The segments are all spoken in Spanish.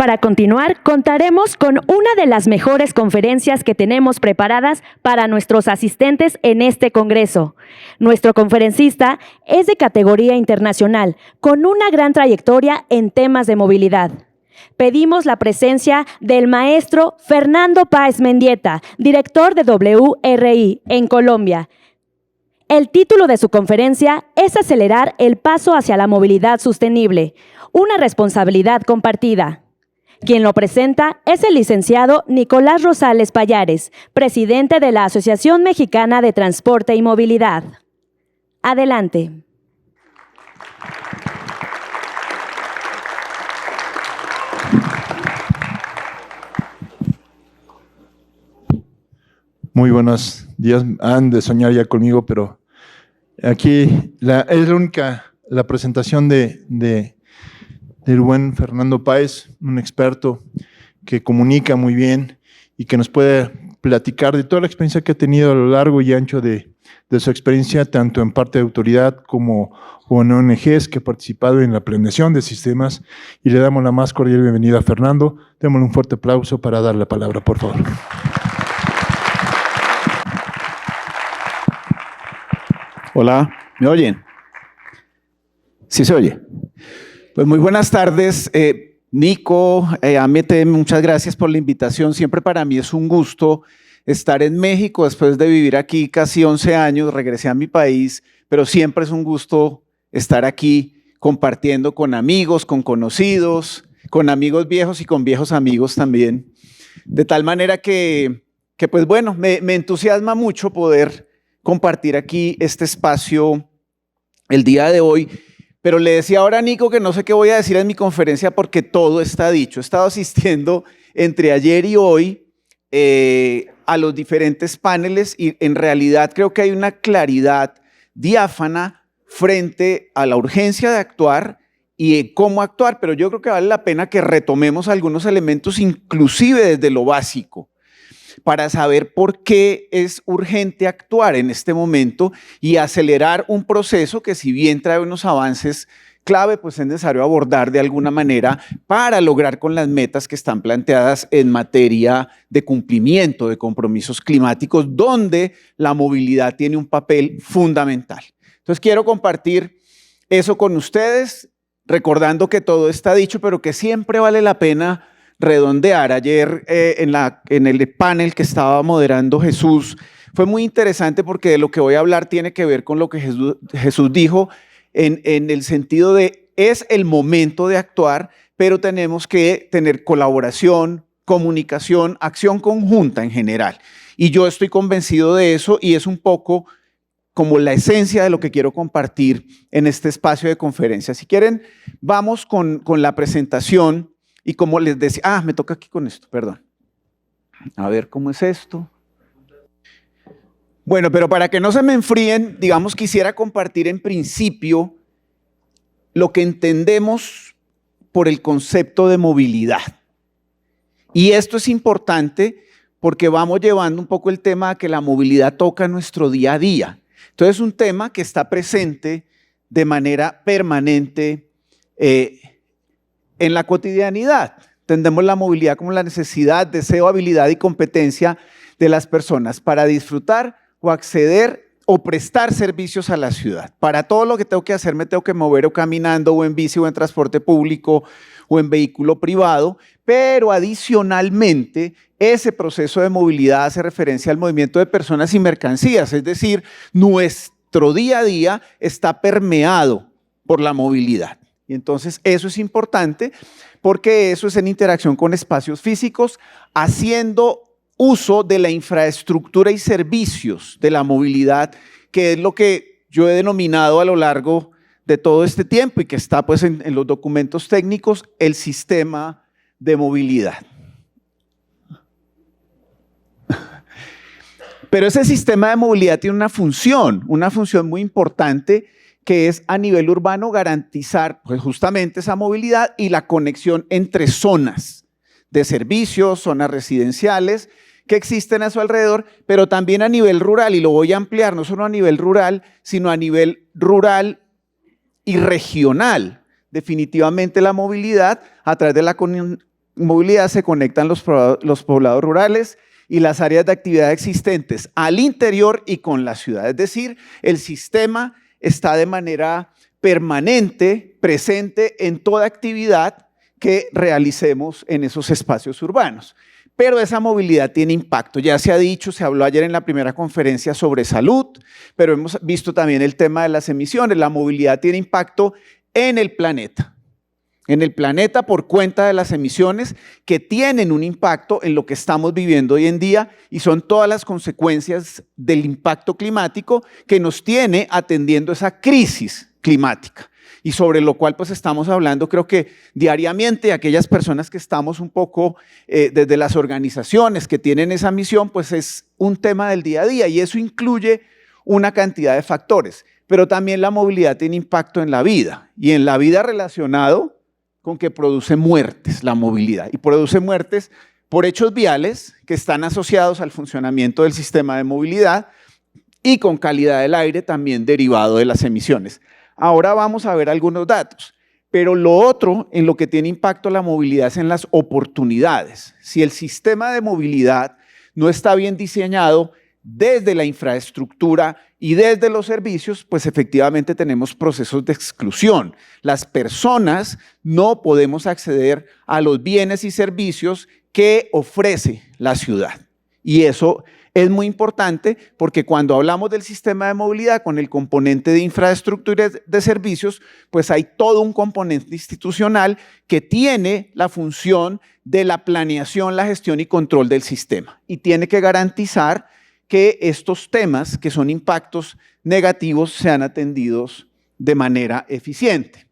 Para continuar, contaremos con una de las mejores conferencias que tenemos preparadas para nuestros asistentes en este congreso. Nuestro conferencista es de categoría internacional, con una gran trayectoria en temas de movilidad. Pedimos la presencia del maestro Fernando Páez Mendieta, director de WRI en Colombia. El título de su conferencia es Acelerar el paso hacia la movilidad sostenible, una responsabilidad compartida. Quien lo presenta es el licenciado Nicolás Rosales Pallares, presidente de la Asociación Mexicana de Transporte y Movilidad. Adelante. Muy buenos días. Han de soñar ya conmigo, pero aquí es la presentación del buen Fernando Páez, un experto que comunica muy bien y que nos puede platicar de toda la experiencia que ha tenido a lo largo y ancho de su experiencia, tanto en parte de autoridad como en ONGs que ha participado en la planeación de sistemas. Y le damos la más cordial bienvenida a Fernando. Démosle un fuerte aplauso para darle la palabra, por favor. Hola, ¿me oyen? ¿Sí se oye? Pues muy buenas tardes, Nico, Amete, muchas gracias por la invitación. Siempre para mí es un gusto estar en México después de vivir aquí casi 11 años. Regresé a mi país, pero siempre es un gusto estar aquí compartiendo con amigos, con conocidos, con amigos viejos y con viejos amigos también. De tal manera que pues bueno, me entusiasma mucho poder compartir aquí este espacio el día de hoy. Pero le decía ahora a Nico que no sé qué voy a decir en mi conferencia porque todo está dicho. He estado asistiendo entre ayer y hoy a los diferentes paneles y en realidad creo que hay una claridad diáfana frente a la urgencia de actuar y cómo actuar, pero yo creo que vale la pena que retomemos algunos elementos inclusive desde lo básico para saber por qué es urgente actuar en este momento y acelerar un proceso que si bien trae unos avances clave, pues es necesario abordar de alguna manera para lograr con las metas que están planteadas en materia de cumplimiento de compromisos climáticos, donde la movilidad tiene un papel fundamental. Entonces quiero compartir eso con ustedes, recordando que todo está dicho, pero que siempre vale la pena redondear. Ayer en el panel que estaba moderando Jesús, fue muy interesante porque de lo que voy a hablar tiene que ver con lo que Jesús dijo en el sentido de es el momento de actuar, pero tenemos que tener colaboración, comunicación, acción conjunta en general. Y yo estoy convencido de eso y es un poco como la esencia de lo que quiero compartir en este espacio de conferencia. Si quieren, vamos con la presentación. Y como les decía, me toca aquí con esto, perdón. A ver cómo es esto. Bueno, pero para que no se me enfríen, digamos, quisiera compartir en principio lo que entendemos por el concepto de movilidad. Y esto es importante porque vamos llevando un poco el tema a que la movilidad toca nuestro día a día. Entonces es un tema que está presente de manera permanente en la cotidianidad. Entendemos la movilidad como la necesidad, deseo, habilidad y competencia de las personas para disfrutar o acceder o prestar servicios a la ciudad. Para todo lo que tengo que hacer me tengo que mover o caminando o en bici o en transporte público o en vehículo privado, pero adicionalmente ese proceso de movilidad hace referencia al movimiento de personas y mercancías, es decir, nuestro día a día está permeado por la movilidad. Y entonces eso es importante porque eso es en interacción con espacios físicos, haciendo uso de la infraestructura y servicios de la movilidad, que es lo que yo he denominado a lo largo de todo este tiempo y que está pues en los documentos técnicos, el sistema de movilidad. Pero ese sistema de movilidad tiene una función muy importante, que es a nivel urbano garantizar pues, justamente esa movilidad y la conexión entre zonas de servicios, zonas residenciales que existen a su alrededor, pero también a nivel rural, y lo voy a ampliar, no solo a nivel rural, sino a nivel rural y regional. Definitivamente la movilidad a través de la movilidad se conectan los poblados rurales y las áreas de actividad existentes al interior y con la ciudad. Es decir, el sistema está de manera permanente, presente en toda actividad que realicemos en esos espacios urbanos. Pero esa movilidad tiene impacto. Ya se ha dicho, se habló ayer en la primera conferencia sobre salud, pero hemos visto también el tema de las emisiones. La movilidad tiene impacto en el planeta. En el planeta por cuenta de las emisiones que tienen un impacto en lo que estamos viviendo hoy en día y son todas las consecuencias del impacto climático que nos tiene atendiendo esa crisis climática y sobre lo cual pues estamos hablando creo que diariamente aquellas personas que estamos un poco desde las organizaciones que tienen esa misión pues es un tema del día a día y eso incluye una cantidad de factores, pero también la movilidad tiene impacto en la vida y en la vida relacionado con que produce muertes la movilidad y produce muertes por hechos viales que están asociados al funcionamiento del sistema de movilidad y con calidad del aire también derivado de las emisiones. Ahora vamos a ver algunos datos, pero lo otro en lo que tiene impacto la movilidad es en las oportunidades. Si el sistema de movilidad no está bien diseñado desde la infraestructura y desde los servicios, pues efectivamente tenemos procesos de exclusión. Las personas no podemos acceder a los bienes y servicios que ofrece la ciudad. Y eso es muy importante porque cuando hablamos del sistema de movilidad con el componente de infraestructura y de servicios, pues hay todo un componente institucional que tiene la función de la planeación, la gestión y control del sistema. Y tiene que garantizar que estos temas, que son impactos negativos, sean atendidos de manera eficiente.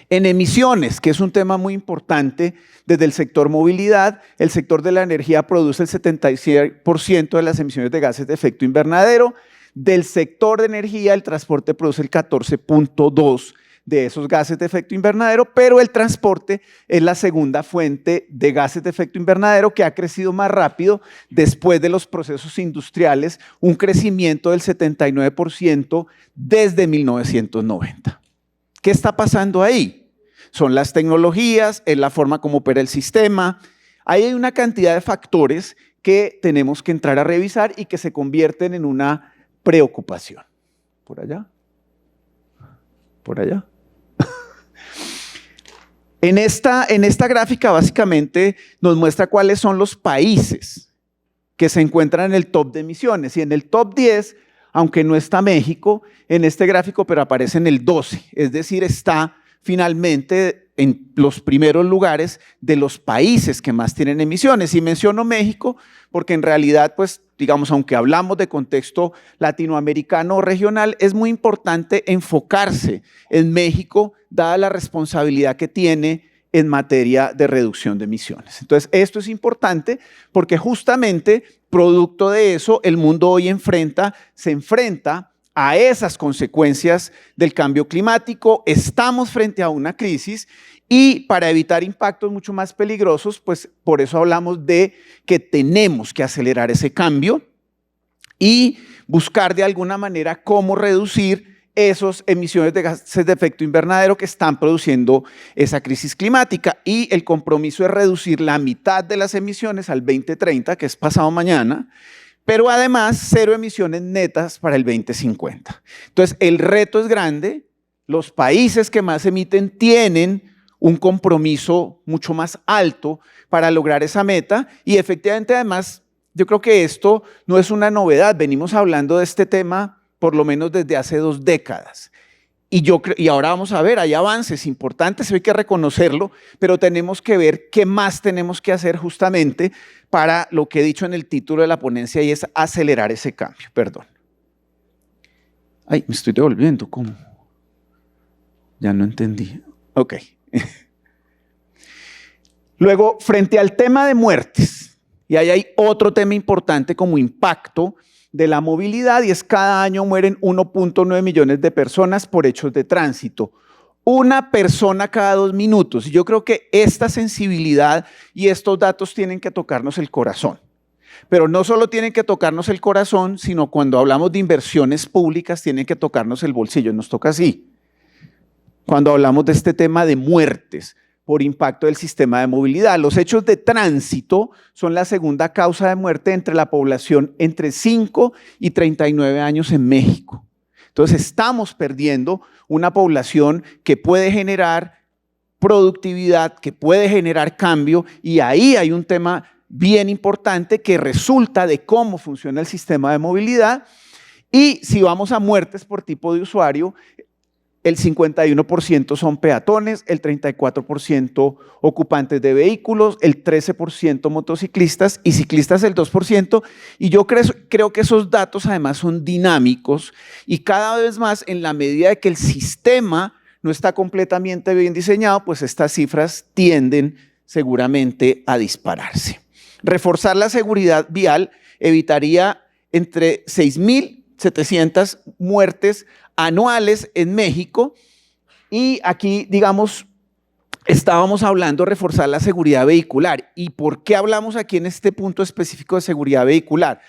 En emisiones, que es un tema muy importante desde el sector movilidad, el sector de la energía produce el 76% de las emisiones de gases de efecto invernadero. Del sector de energía, el transporte produce el 14.2% de esos gases de efecto invernadero, pero el transporte es la segunda fuente de gases de efecto invernadero que ha crecido más rápido después de los procesos industriales, un crecimiento del 79% desde 1990. ¿Qué está pasando ahí? Son las tecnologías, es la forma como opera el sistema. Ahí hay una cantidad de factores que tenemos que entrar a revisar y que se convierten en una preocupación. ¿Por allá? ¿Por allá? En esta gráfica básicamente nos muestra cuáles son los países que se encuentran en el top de emisiones. Y en el top 10, aunque no está México en este gráfico, pero aparece en el 12. Es decir, está finalmente en los primeros lugares de los países que más tienen emisiones. Y menciono México porque en realidad, pues, digamos, aunque hablamos de contexto latinoamericano o regional, es muy importante enfocarse en México, dada la responsabilidad que tiene en materia de reducción de emisiones. Entonces, esto es importante porque justamente, producto de eso, el mundo hoy se enfrenta a esas consecuencias del cambio climático. Estamos frente a una crisis y para evitar impactos mucho más peligrosos, pues por eso hablamos de que tenemos que acelerar ese cambio y buscar de alguna manera cómo reducir esas emisiones de gases de efecto invernadero que están produciendo esa crisis climática. Y el compromiso es reducir la mitad de las emisiones al 2030, que es pasado mañana, pero además 0 emisiones netas para el 2050. Entonces, el reto es grande, los países que más emiten tienen un compromiso mucho más alto para lograr esa meta y efectivamente además yo creo que esto no es una novedad, venimos hablando de este tema por lo menos desde hace 2 décadas. Y ahora vamos a ver, hay avances importantes, hay que reconocerlo, pero tenemos que ver qué más tenemos que hacer justamente para lo que he dicho en el título de la ponencia y es acelerar ese cambio. Perdón. Ay, me estoy devolviendo, ¿cómo? Ya no entendí. Ok. Luego, frente al tema de muertes, y ahí hay otro tema importante como impacto de la movilidad y es cada año mueren 1.9 millones de personas por hechos de tránsito. Una persona cada 2 minutos. Y yo creo que esta sensibilidad y estos datos tienen que tocarnos el corazón. Pero no solo tienen que tocarnos el corazón, sino cuando hablamos de inversiones públicas tienen que tocarnos el bolsillo. Nos toca así. Cuando hablamos de este tema de muertes por impacto del sistema de movilidad. Los hechos de tránsito son la segunda causa de muerte entre la población entre 5 y 39 años en México. Entonces estamos perdiendo una población que puede generar productividad, que puede generar cambio, y ahí hay un tema bien importante que resulta de cómo funciona el sistema de movilidad. Y si vamos a muertes por tipo de usuario, el 51% son peatones, el 34% ocupantes de vehículos, el 13% motociclistas y ciclistas el 2%. Y yo creo que esos datos además son dinámicos y cada vez más, en la medida de que el sistema no está completamente bien diseñado, pues estas cifras tienden seguramente a dispararse. Reforzar la seguridad vial evitaría entre 6.700 muertes anuales en México, y aquí, digamos, estábamos hablando de reforzar la seguridad vehicular. ¿Y por qué hablamos aquí en este punto específico de seguridad vehicular?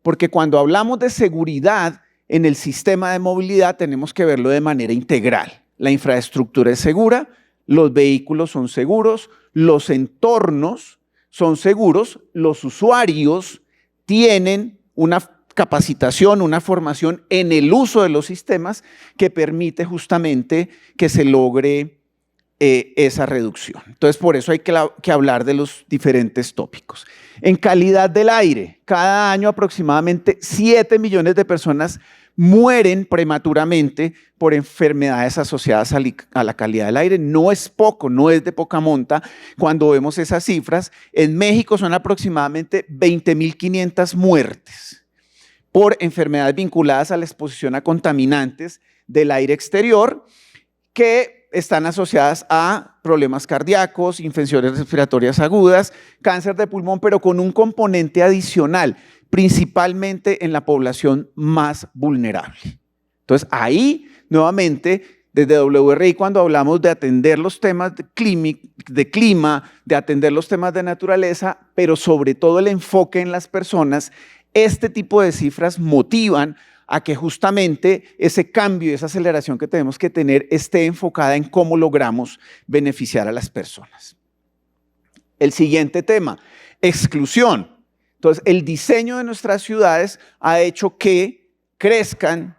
Porque cuando hablamos de seguridad en el sistema de movilidad tenemos que verlo de manera integral. La infraestructura es segura, los vehículos son seguros, los entornos son seguros, los usuarios tienen una capacitación, una formación en el uso de los sistemas que permite justamente que se logre esa reducción. Entonces, por eso hay que hablar de los diferentes tópicos. En calidad del aire, cada año aproximadamente 7 millones de personas mueren prematuramente por enfermedades asociadas a la calidad del aire. No es poco, no es de poca monta cuando vemos esas cifras. En México son aproximadamente 20.500 muertes por enfermedades vinculadas a la exposición a contaminantes del aire exterior que están asociadas a problemas cardíacos, infecciones respiratorias agudas, cáncer de pulmón, pero con un componente adicional, principalmente en la población más vulnerable. Entonces, ahí, nuevamente, desde WRI, cuando hablamos de atender los temas de clima, de atender los temas de naturaleza, pero sobre todo el enfoque en las personas, este tipo de cifras motivan a que justamente ese cambio y esa aceleración que tenemos que tener esté enfocada en cómo logramos beneficiar a las personas. El siguiente tema, exclusión. Entonces, el diseño de nuestras ciudades ha hecho que crezcan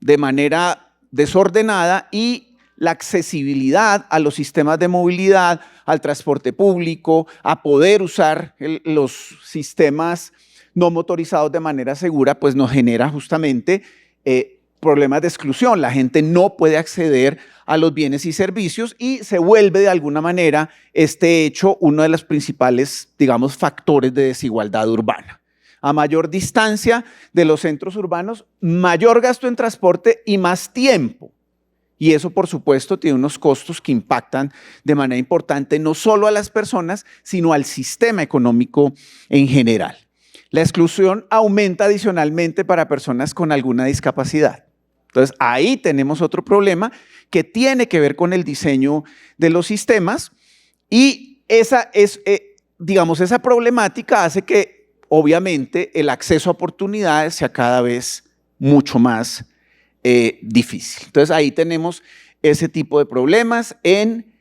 de manera desordenada y la accesibilidad a los sistemas de movilidad, al transporte público, a poder usar los sistemas no motorizados de manera segura, pues nos genera justamente problemas de exclusión. La gente no puede acceder a los bienes y servicios y se vuelve de alguna manera este hecho uno de los principales, digamos, factores de desigualdad urbana. A mayor distancia de los centros urbanos, mayor gasto en transporte y más tiempo. Y eso, por supuesto, tiene unos costos que impactan de manera importante no solo a las personas, sino al sistema económico en general. La exclusión aumenta adicionalmente para personas con alguna discapacidad. Entonces, ahí tenemos otro problema que tiene que ver con el diseño de los sistemas y esa problemática hace que, obviamente, el acceso a oportunidades sea cada vez mucho más difícil. Entonces, ahí tenemos ese tipo de problemas en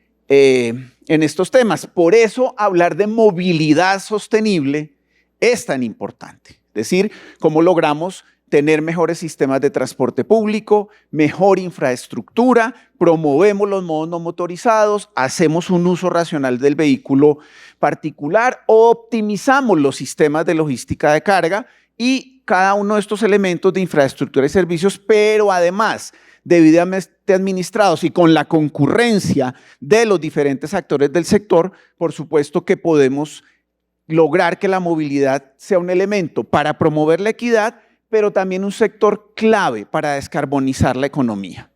estos temas. Por eso, hablar de movilidad sostenible es tan importante. Es decir, cómo logramos tener mejores sistemas de transporte público, mejor infraestructura, promovemos los modos no motorizados, hacemos un uso racional del vehículo particular, optimizamos los sistemas de logística de carga y cada uno de estos elementos de infraestructura y servicios, pero además debidamente administrados y con la concurrencia de los diferentes actores del sector, por supuesto que podemos lograr que la movilidad sea un elemento para promover la equidad, pero también un sector clave para descarbonizar la economía.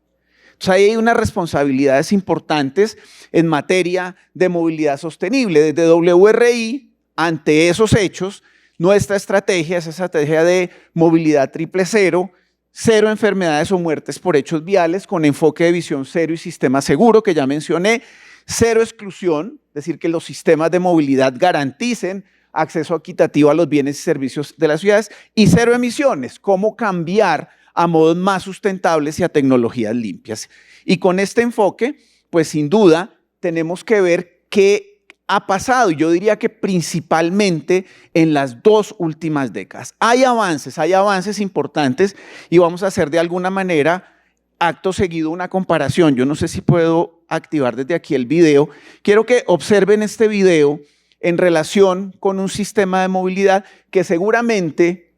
Entonces, ahí hay unas responsabilidades importantes en materia de movilidad sostenible. Desde WRI, ante esos hechos, nuestra estrategia es estrategia de movilidad 000, cero enfermedades o muertes por hechos viales, con enfoque de visión cero y sistema seguro, que ya mencioné, cero exclusión, es decir, que los sistemas de movilidad garanticen acceso equitativo a los bienes y servicios de las ciudades, y cero emisiones, cómo cambiar a modos más sustentables y a tecnologías limpias. Y con este enfoque, pues sin duda, tenemos que ver qué ha pasado. Y yo diría que principalmente en las 2 últimas décadas. Hay avances importantes y vamos a hacer de alguna manera acto seguido una comparación. Yo no sé si puedo activar desde aquí el video. Quiero que observen este video en relación con un sistema de movilidad que seguramente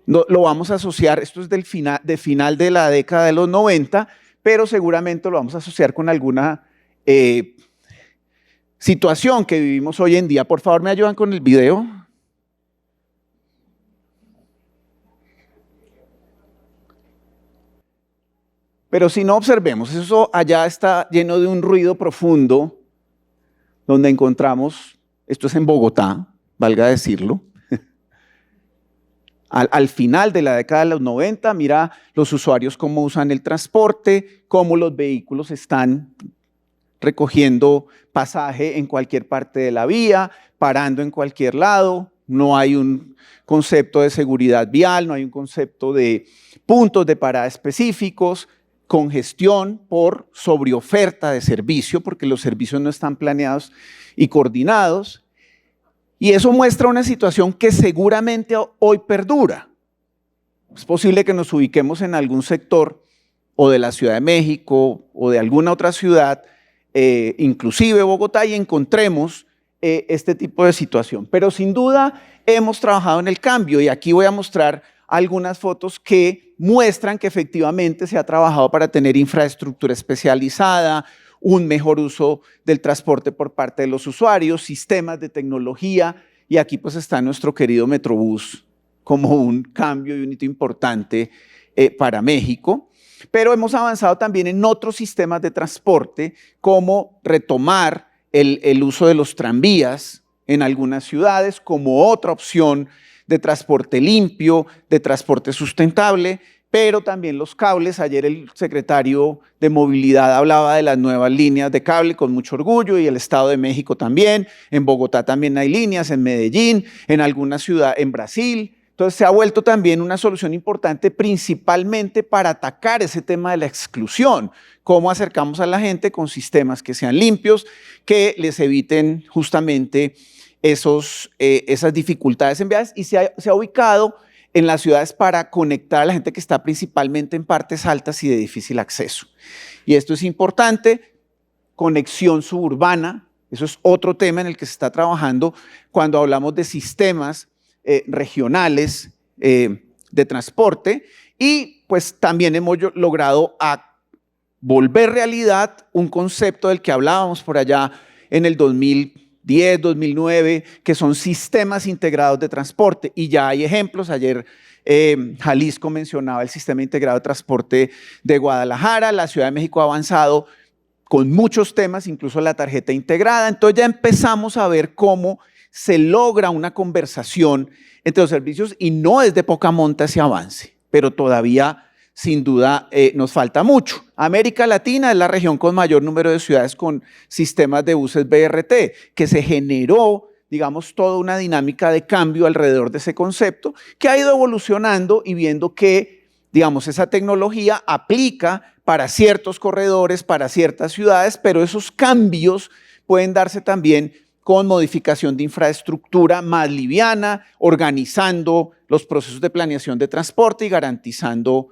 lo vamos a asociar, esto es del final de la década de los 90, pero seguramente lo vamos a asociar con alguna situación que vivimos hoy en día. Por favor, ¿me ayudan con el video? Pero si no, observemos, eso allá está lleno de un ruido profundo, donde encontramos, esto es en Bogotá, valga decirlo, al final de la década de los 90, mira los usuarios cómo usan el transporte, cómo los vehículos están recogiendo pasaje en cualquier parte de la vía, parando en cualquier lado, no hay un concepto de seguridad vial, no hay un concepto de puntos de parada específicos, congestión por sobreoferta de servicio, porque los servicios no están planeados y coordinados. Y eso muestra una situación que seguramente hoy perdura. Es posible que nos ubiquemos en algún sector o de la Ciudad de México o de alguna otra ciudad, inclusive Bogotá, y encontremos este tipo de situación. Pero sin duda hemos trabajado en el cambio y aquí voy a mostrar algunas fotos que muestran que efectivamente se ha trabajado para tener infraestructura especializada, un mejor uso del transporte por parte de los usuarios, sistemas de tecnología, y aquí pues está nuestro querido Metrobús como un cambio y un hito importante para México. Pero hemos avanzado también en otros sistemas de transporte, como retomar el uso de los tranvías en algunas ciudades como otra opción de transporte limpio, de transporte sustentable, pero también los cables. Ayer el secretario de Movilidad hablaba de las nuevas líneas de cable con mucho orgullo, y el Estado de México también. En Bogotá también hay líneas, en Medellín, en alguna ciudad, en Brasil. Entonces se ha vuelto también una solución importante, principalmente para atacar ese tema de la exclusión. Cómo acercamos a la gente con sistemas que sean limpios, que les eviten justamente esas dificultades en vías, y se ha ubicado en las ciudades para conectar a la gente que está principalmente en partes altas y de difícil acceso. Y esto es importante, conexión suburbana, eso es otro tema en el que se está trabajando cuando hablamos de sistemas regionales de transporte, y pues también hemos logrado volver realidad un concepto del que hablábamos por allá en el 2010, 2009, que son sistemas integrados de transporte, y ya hay ejemplos. Ayer Jalisco mencionaba el sistema integrado de transporte de Guadalajara, la Ciudad de México ha avanzado con muchos temas, incluso la tarjeta integrada. Entonces ya empezamos a ver cómo se logra una conversación entre los servicios, y no es de poca monta ese avance, pero todavía sin duda nos falta mucho. América Latina es la región con mayor número de ciudades con sistemas de buses BRT, que se generó, digamos, toda una dinámica de cambio alrededor de ese concepto, que ha ido evolucionando y viendo que, digamos, esa tecnología aplica para ciertos corredores, para ciertas ciudades, pero esos cambios pueden darse también con modificación de infraestructura más liviana, organizando los procesos de planeación de transporte y garantizando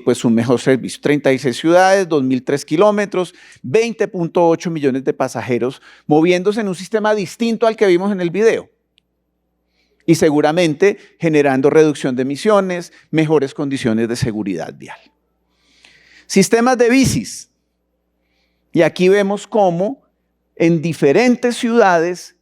pues un mejor servicio. 36 ciudades, 2.003 kilómetros, 20.8 millones de pasajeros moviéndose en un sistema distinto al que vimos en el video. Y seguramente generando reducción de emisiones, mejores condiciones de seguridad vial. Sistemas de bicis. Y aquí vemos cómo en diferentes ciudades,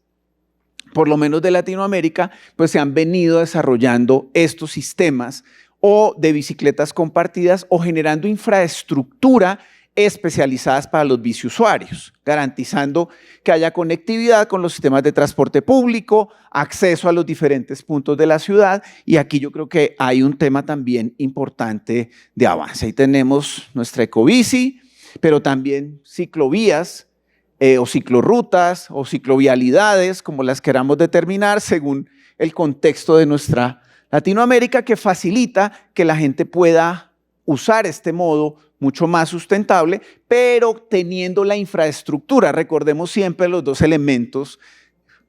por lo menos de Latinoamérica, pues se han venido desarrollando estos sistemas o de bicicletas compartidas, o generando infraestructura especializadas para los biciusuarios, garantizando que haya conectividad con los sistemas de transporte público, acceso a los diferentes puntos de la ciudad, y aquí yo creo que hay un tema también importante de avance. Ahí tenemos nuestra ecobici, pero también ciclovías, o ciclorrutas o ciclovialidades, como las queramos determinar según el contexto de nuestra Latinoamérica, que facilita que la gente pueda usar este modo mucho más sustentable, pero teniendo la infraestructura. Recordemos siempre los dos elementos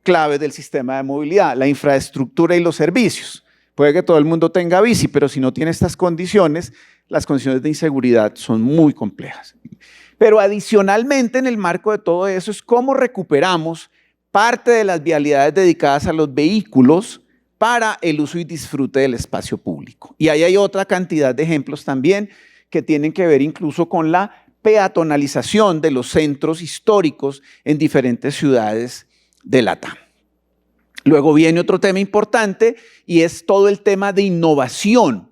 claves del sistema de movilidad, la infraestructura y los servicios. Puede que todo el mundo tenga bici, pero si no tiene estas condiciones, las condiciones de inseguridad son muy complejas. Pero adicionalmente, en el marco de todo eso, es cómo recuperamos parte de las vialidades dedicadas a los vehículos para el uso y disfrute del espacio público. Y ahí hay otra cantidad de ejemplos también que tienen que ver incluso con la peatonalización de los centros históricos en diferentes ciudades de LATAM. Luego viene otro tema importante y es todo el tema de innovación.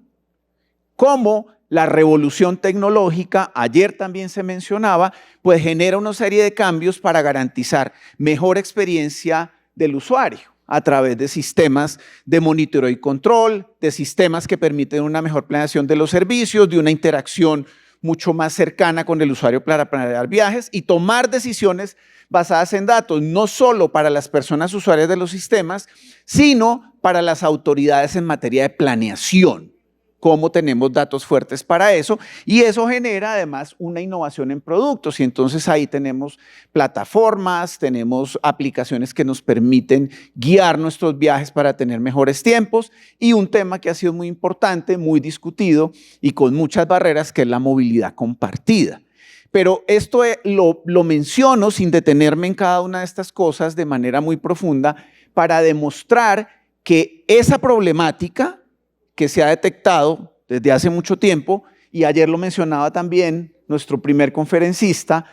Cómo la revolución tecnológica, ayer también se mencionaba, pues genera una serie de cambios para garantizar mejor experiencia del usuario a través de sistemas de monitoreo y control, de sistemas que permiten una mejor planeación de los servicios, de una interacción mucho más cercana con el usuario para planear viajes y tomar decisiones basadas en datos, no solo para las personas usuarias de los sistemas, sino para las autoridades en materia de planeación. Cómo tenemos datos fuertes para eso, y eso genera además una innovación en productos, y entonces ahí tenemos plataformas, tenemos aplicaciones que nos permiten guiar nuestros viajes para tener mejores tiempos, y un tema que ha sido muy importante, muy discutido y con muchas barreras, que es la movilidad compartida. Pero esto lo menciono sin detenerme en cada una de estas cosas de manera muy profunda para demostrar que esa problemática que se ha detectado desde hace mucho tiempo, y ayer lo mencionaba también nuestro primer conferencista,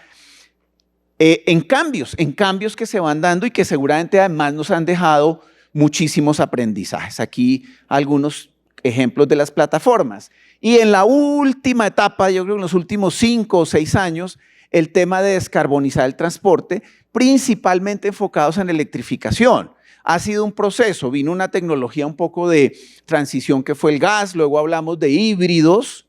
en cambios que se van dando y que seguramente además nos han dejado muchísimos aprendizajes. Aquí algunos ejemplos de las plataformas. Y en la última etapa, yo creo que en los últimos 5 o 6 años, el tema de descarbonizar el transporte, principalmente enfocados en electrificación. Ha sido un proceso, vino una tecnología un poco de transición que fue el gas, luego hablamos de híbridos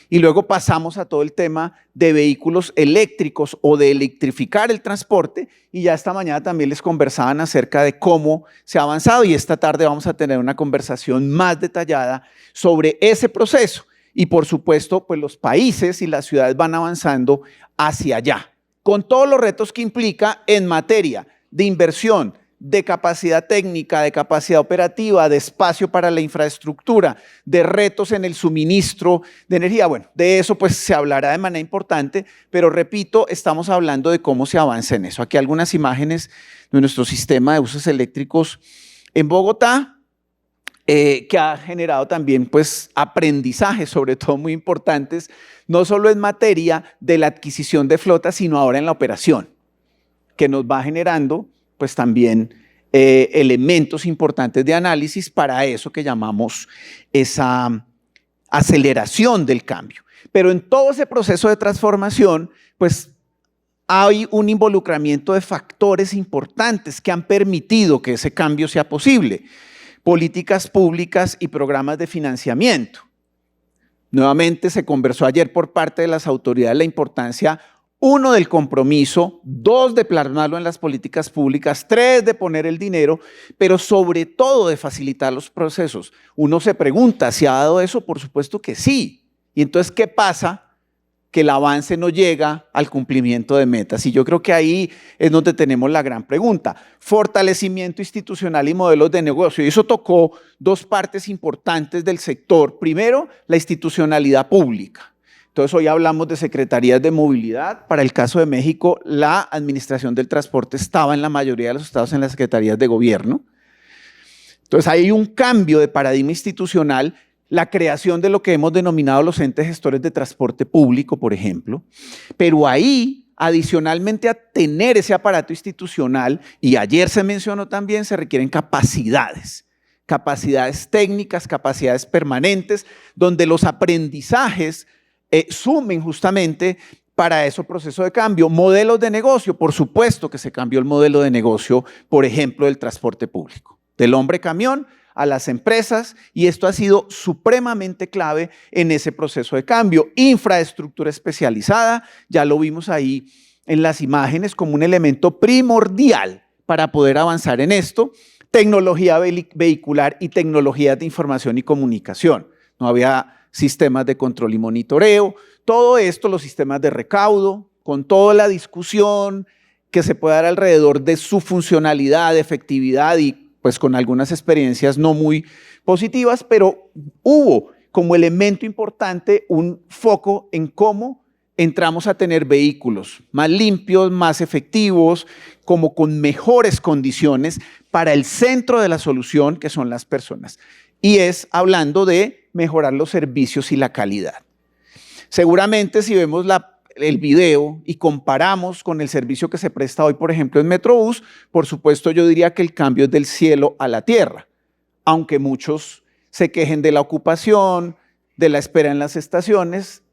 y luego pasamos a todo el tema de vehículos eléctricos o de electrificar el transporte, y ya esta mañana también les conversaban acerca de cómo se ha avanzado, y esta tarde vamos a tener una conversación más detallada sobre ese proceso. Y por supuesto, pues los países y las ciudades van avanzando hacia allá, con todos los retos que implica en materia de inversión, de capacidad técnica, de capacidad operativa, de espacio para la infraestructura, de retos en el suministro de energía. Bueno, de eso pues se hablará de manera importante, pero repito, estamos hablando de cómo se avanza en eso. Aquí algunas imágenes de nuestro sistema de buses eléctricos en Bogotá, que ha generado también pues aprendizajes, sobre todo muy importantes, no solo en materia de la adquisición de flotas, sino ahora en la operación, que nos va generando pues también elementos importantes de análisis para eso que llamamos esa aceleración del cambio. Pero en todo ese proceso de transformación, pues hay un involucramiento de factores importantes que han permitido que ese cambio sea posible. Políticas públicas y programas de financiamiento. Nuevamente se conversó ayer por parte de las autoridades la importancia, 1, del compromiso, 2, de plasmarlo en las políticas públicas, 3, de poner el dinero, pero sobre todo de facilitar los procesos. Uno se pregunta, ¿se ha dado eso? Por supuesto que sí. Y entonces, ¿qué pasa? Que el avance no llega al cumplimiento de metas. Y yo creo que ahí es donde tenemos la gran pregunta. Fortalecimiento institucional y modelos de negocio. Y eso tocó 2 partes importantes del sector. Primero, la institucionalidad pública. Entonces, hoy hablamos de secretarías de movilidad. Para el caso de México, la administración del transporte estaba en la mayoría de los estados en las secretarías de gobierno. Entonces, hay un cambio de paradigma institucional, la creación de lo que hemos denominado los entes gestores de transporte público, por ejemplo. Pero ahí, adicionalmente a tener ese aparato institucional, y ayer se mencionó también, se requieren capacidades técnicas, capacidades permanentes, donde los aprendizajes sumen justamente para ese proceso de cambio. Modelos de negocio, por supuesto que se cambió el modelo de negocio, por ejemplo, del transporte público, del hombre camión a las empresas, y esto ha sido supremamente clave en ese proceso de cambio. Infraestructura especializada, ya lo vimos ahí en las imágenes como un elemento primordial para poder avanzar en esto. Tecnología vehicular y tecnologías de información y comunicación. No había sistemas de control y monitoreo, todo esto, los sistemas de recaudo, con toda la discusión que se puede dar alrededor de su funcionalidad, efectividad y pues con algunas experiencias no muy positivas, pero hubo como elemento importante un foco en cómo entramos a tener vehículos más limpios, más efectivos, como con mejores condiciones para el centro de la solución, que son las personas. Y es hablando de mejorar los servicios y la calidad. Seguramente si vemos el video y comparamos con el servicio que se presta hoy, por ejemplo, en Metrobús, por supuesto yo diría que el cambio es del cielo a la tierra, aunque muchos se quejen de la ocupación, de la espera en las estaciones,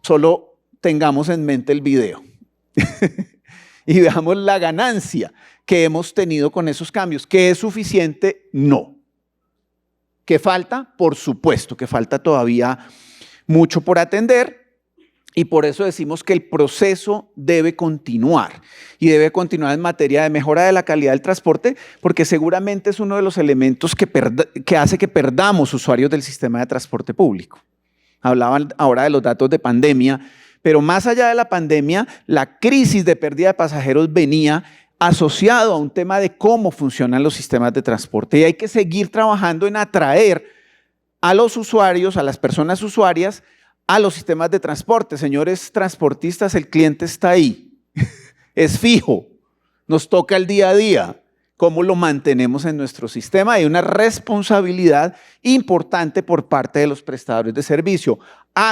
solo tengamos en mente el video y veamos la ganancia que hemos tenido con esos cambios. ¿Que es suficiente? No. ¿Que falta? Por supuesto que falta todavía mucho por atender y por eso decimos que el proceso debe continuar y debe continuar en materia de mejora de la calidad del transporte porque seguramente es uno de los elementos que hace que perdamos usuarios del sistema de transporte público. Hablaban ahora de los datos de pandemia, pero más allá de la pandemia, la crisis de pérdida de pasajeros venía asociado a un tema de cómo funcionan los sistemas de transporte y hay que seguir trabajando en atraer a los usuarios, a las personas usuarias, a los sistemas de transporte. Señores transportistas, el cliente está ahí, es fijo, nos toca el día a día. ¿Cómo lo mantenemos en nuestro sistema? Hay una responsabilidad importante por parte de los prestadores de servicio.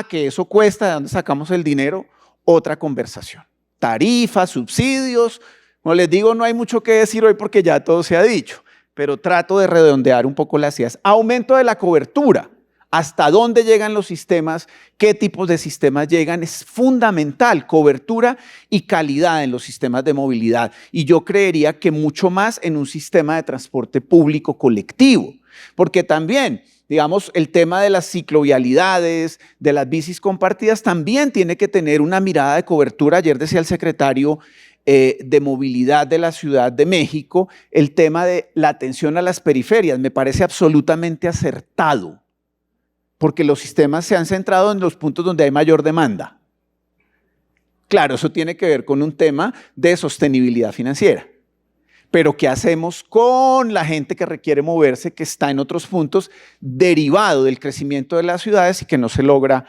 Que eso cuesta, ¿de dónde sacamos el dinero? Otra conversación. Tarifas, subsidios. Como les digo, no hay mucho que decir hoy porque ya todo se ha dicho, pero trato de redondear un poco las ideas. Aumento de la cobertura. ¿Hasta dónde llegan los sistemas? ¿Qué tipos de sistemas llegan? Es fundamental, cobertura y calidad en los sistemas de movilidad. Y yo creería que mucho más en un sistema de transporte público colectivo. Porque también, digamos, el tema de las ciclovialidades, de las bicis compartidas, también tiene que tener una mirada de cobertura. Ayer decía el secretario de Movilidad de la Ciudad de México, el tema de la atención a las periferias. Me parece absolutamente acertado. Porque los sistemas se han centrado en los puntos donde hay mayor demanda. Claro, eso tiene que ver con un tema de sostenibilidad financiera. Pero ¿qué hacemos con la gente que requiere moverse, que está en otros puntos derivado del crecimiento de las ciudades y que no se logra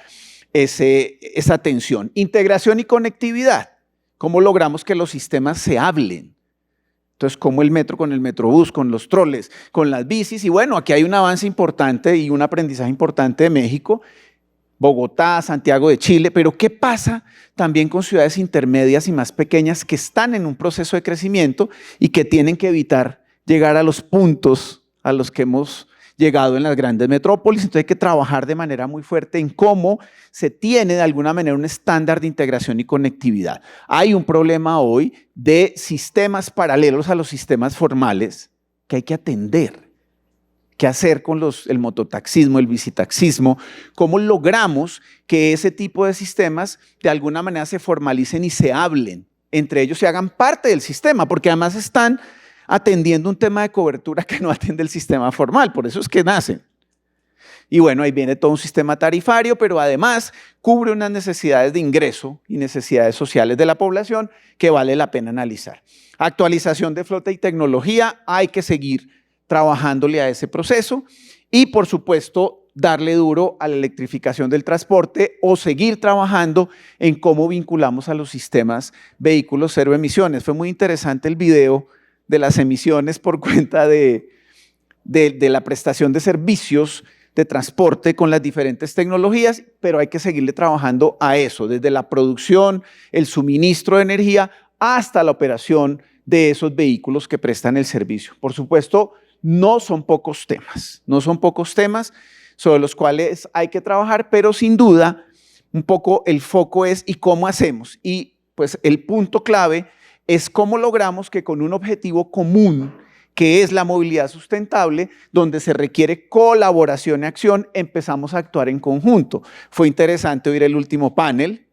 esa atención? Integración y conectividad. ¿Cómo logramos que los sistemas se hablen? Entonces, como el metro con el Metrobús, con los troles, con las bicis. Y bueno, aquí hay un avance importante y un aprendizaje importante de México, Bogotá, Santiago de Chile. Pero ¿qué pasa también con ciudades intermedias y más pequeñas que están en un proceso de crecimiento y que tienen que evitar llegar a los puntos a los que hemos llegado en las grandes metrópolis? Entonces hay que trabajar de manera muy fuerte en cómo se tiene de alguna manera un estándar de integración y conectividad. Hay un problema hoy de sistemas paralelos a los sistemas formales que hay que atender. ¿Qué hacer con el mototaxismo, el bicitaxismo? ¿Cómo logramos que ese tipo de sistemas de alguna manera se formalicen y se hablen entre ellos y hagan parte del sistema? Porque además están atendiendo un tema de cobertura que no atiende el sistema formal, por eso es que nacen. Y bueno, ahí viene todo un sistema tarifario, pero además cubre unas necesidades de ingreso y necesidades sociales de la población que vale la pena analizar. Actualización de flota y tecnología, hay que seguir trabajándole a ese proceso y por supuesto darle duro a la electrificación del transporte o seguir trabajando en cómo vinculamos a los sistemas vehículos cero emisiones. Fue muy interesante el video de las emisiones por cuenta de la prestación de servicios de transporte con las diferentes tecnologías, pero hay que seguirle trabajando a eso, desde la producción, el suministro de energía, hasta la operación de esos vehículos que prestan el servicio. Por supuesto, no son pocos temas sobre los cuales hay que trabajar, pero sin duda, un poco el foco es ¿y cómo hacemos? Y pues el punto clave es cómo logramos que con un objetivo común, que es la movilidad sustentable, donde se requiere colaboración y acción, empezamos a actuar en conjunto. Fue interesante oír el último panel,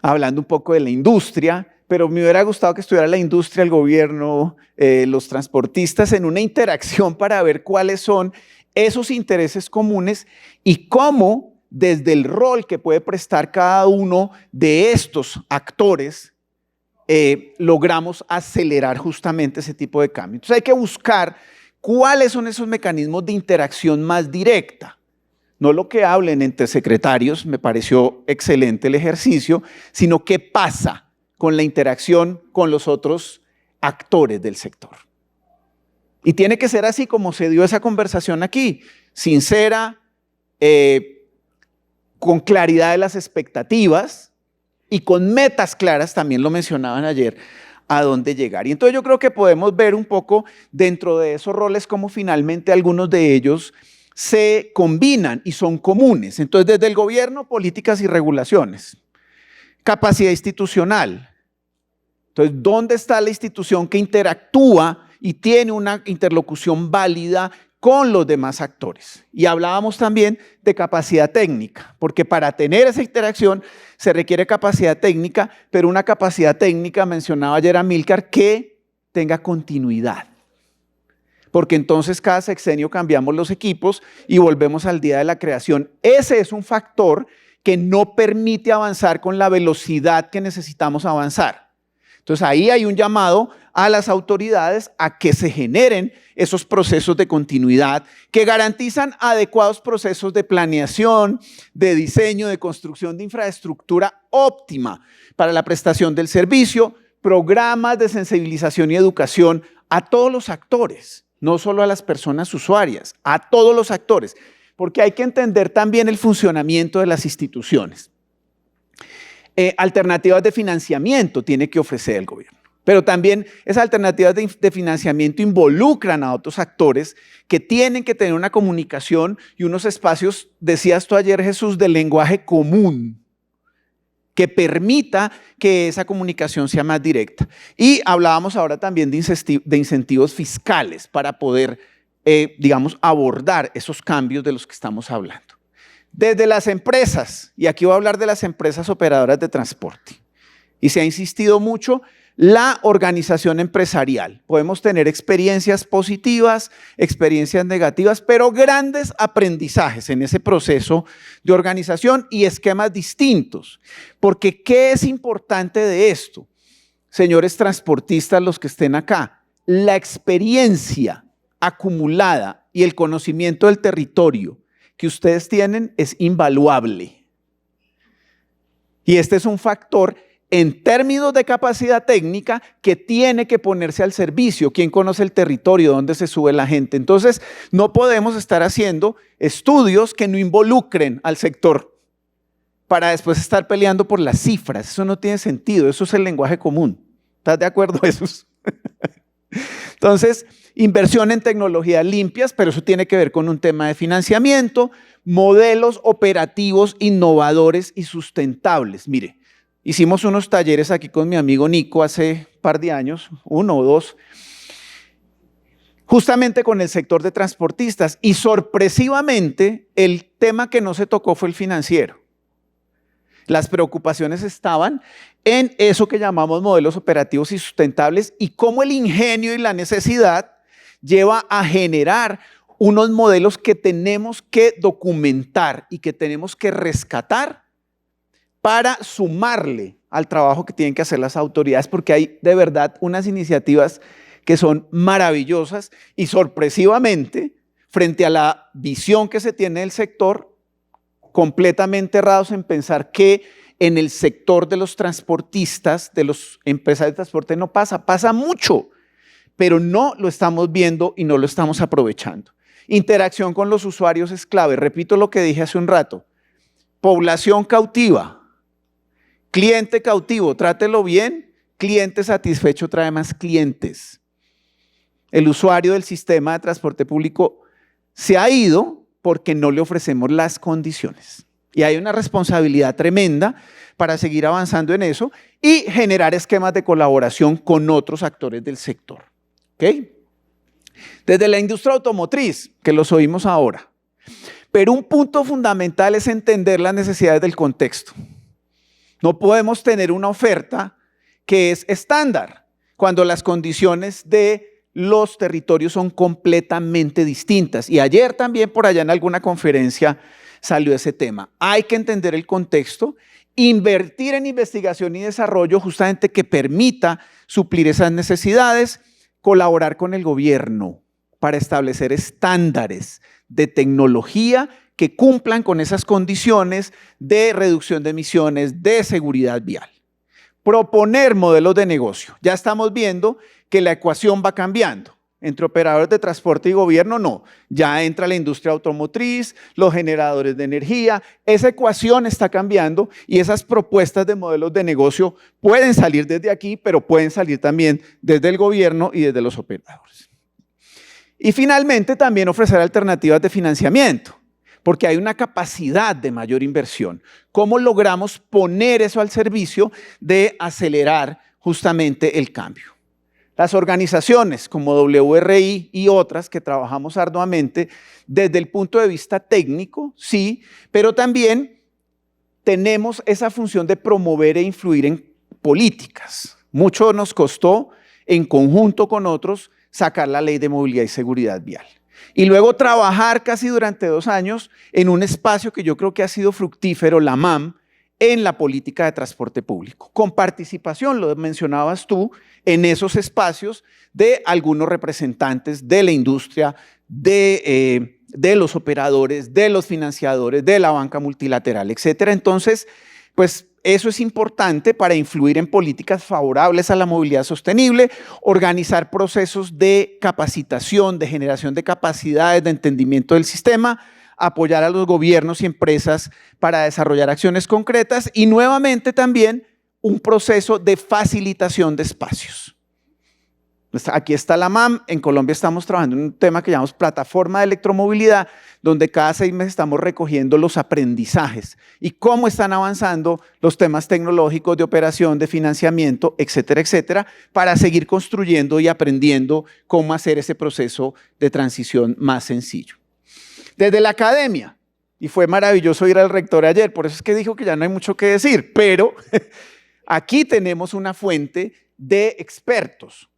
hablando un poco de la industria, pero me hubiera gustado que estuviera la industria, el gobierno, los transportistas en una interacción para ver cuáles son esos intereses comunes y cómo desde el rol que puede prestar cada uno de estos actores, logramos acelerar justamente ese tipo de cambio. Entonces hay que buscar cuáles son esos mecanismos de interacción más directa. No lo que hablen entre secretarios, me pareció excelente el ejercicio, sino qué pasa con la interacción con los otros actores del sector. Y tiene que ser así como se dio esa conversación aquí, sincera, con claridad de las expectativas y con metas claras, también lo mencionaban ayer, a dónde llegar. Y entonces yo creo que podemos ver un poco dentro de esos roles cómo finalmente algunos de ellos se combinan y son comunes. Entonces, desde el gobierno, políticas y regulaciones. Capacidad institucional. Entonces, ¿dónde está la institución que interactúa y tiene una interlocución válida con los demás actores? Y hablábamos también de capacidad técnica, porque para tener esa interacción se requiere capacidad técnica, pero una capacidad técnica, mencionaba ayer Amílcar, que tenga continuidad. Porque entonces cada sexenio cambiamos los equipos y volvemos al día de la creación. Ese es un factor que no permite avanzar con la velocidad que necesitamos avanzar. Entonces ahí hay un llamado a las autoridades a que se generen esos procesos de continuidad que garantizan adecuados procesos de planeación, de diseño, de construcción de infraestructura óptima para la prestación del servicio, programas de sensibilización y educación a todos los actores. No solo a las personas usuarias, a todos los actores, porque hay que entender también el funcionamiento de las instituciones. Alternativas de financiamiento tiene que ofrecer el gobierno, pero también esas alternativas de financiamiento involucran a otros actores que tienen que tener una comunicación y unos espacios, decías tú ayer, Jesús, de lenguaje común, que permita que esa comunicación sea más directa. Y hablábamos ahora también de incentivos fiscales para poder, digamos, abordar esos cambios de los que estamos hablando. Desde las empresas, y aquí voy a hablar de las empresas operadoras de transporte, y se ha insistido mucho, la organización empresarial. Podemos tener experiencias positivas, experiencias negativas, pero grandes aprendizajes en ese proceso de organización y esquemas distintos. Porque ¿qué es importante de esto? Señores transportistas, los que estén acá, la experiencia acumulada y el conocimiento del territorio que ustedes tienen es invaluable. Y este es un factor en términos de capacidad técnica que tiene que ponerse al servicio. ¿Quién conoce el territorio? ¿Dónde se sube la gente? Entonces, no podemos estar haciendo estudios que no involucren al sector para después estar peleando por las cifras. Eso no tiene sentido. Eso es el lenguaje común. ¿Estás de acuerdo, Jesús? Entonces, inversión en tecnologías limpias, pero eso tiene que ver con un tema de financiamiento, modelos operativos innovadores y sustentables. Mire, hicimos unos talleres aquí con mi amigo Nico hace un par de años, 1 o 2, justamente con el sector de transportistas y sorpresivamente el tema que no se tocó fue el financiero. Las preocupaciones estaban en eso que llamamos modelos operativos y sustentables y cómo el ingenio y la necesidad lleva a generar unos modelos que tenemos que documentar y que tenemos que rescatar para sumarle al trabajo que tienen que hacer las autoridades, porque hay de verdad unas iniciativas que son maravillosas y sorpresivamente, frente a la visión que se tiene del sector, completamente errados en pensar que en el sector de los transportistas, de los empresarios de transporte no pasa, pasa mucho, pero no lo estamos viendo y no lo estamos aprovechando. Interacción con los usuarios es clave, repito lo que dije hace un rato, población cautiva, cliente cautivo, trátelo bien, cliente satisfecho trae más clientes. El usuario del sistema de transporte público se ha ido porque no le ofrecemos las condiciones. Y hay una responsabilidad tremenda para seguir avanzando en eso y generar esquemas de colaboración con otros actores del sector. ¿Okay? Desde la industria automotriz, que los oímos ahora. Pero un punto fundamental es entender las necesidades del contexto. No podemos tener una oferta que es estándar cuando las condiciones de los territorios son completamente distintas. Y ayer también por allá en alguna conferencia salió ese tema. Hay que entender el contexto, invertir en investigación y desarrollo justamente que permita suplir esas necesidades, colaborar con el gobierno para establecer estándares de tecnología que cumplan con esas condiciones de reducción de emisiones, de seguridad vial. Proponer modelos de negocio. Ya estamos viendo que la ecuación va cambiando. Entre operadores de transporte y gobierno, no. Ya entra la industria automotriz, los generadores de energía. Esa ecuación está cambiando y esas propuestas de modelos de negocio pueden salir desde aquí, pero pueden salir también desde el gobierno y desde los operadores. Y finalmente, también ofrecer alternativas de financiamiento, porque hay una capacidad de mayor inversión. ¿Cómo logramos poner eso al servicio de acelerar justamente el cambio? Las organizaciones como WRI y otras que trabajamos arduamente desde el punto de vista técnico, sí, pero también tenemos esa función de promover e influir en políticas. Mucho nos costó, en conjunto con otros, sacar la Ley de Movilidad y Seguridad Vial. Y luego trabajar casi durante 2 años en un espacio que yo creo que ha sido fructífero, la MAM, en la política de transporte público, con participación, lo mencionabas tú, en esos espacios de algunos representantes de la industria, de los operadores, de los financiadores, de la banca multilateral, etcétera. Entonces, pues eso es importante para influir en políticas favorables a la movilidad sostenible, organizar procesos de capacitación, de generación de capacidades, de entendimiento del sistema, apoyar a los gobiernos y empresas para desarrollar acciones concretas y nuevamente también un proceso de facilitación de espacios. Aquí está la MAM, en Colombia estamos trabajando en un tema que llamamos plataforma de electromovilidad, donde cada 6 meses estamos recogiendo los aprendizajes y cómo están avanzando los temas tecnológicos de operación, de financiamiento, etcétera, etcétera, para seguir construyendo y aprendiendo cómo hacer ese proceso de transición más sencillo. Desde la academia, y fue maravilloso ir al rector ayer, por eso es que dijo que ya no hay mucho que decir, pero aquí tenemos una fuente de expertos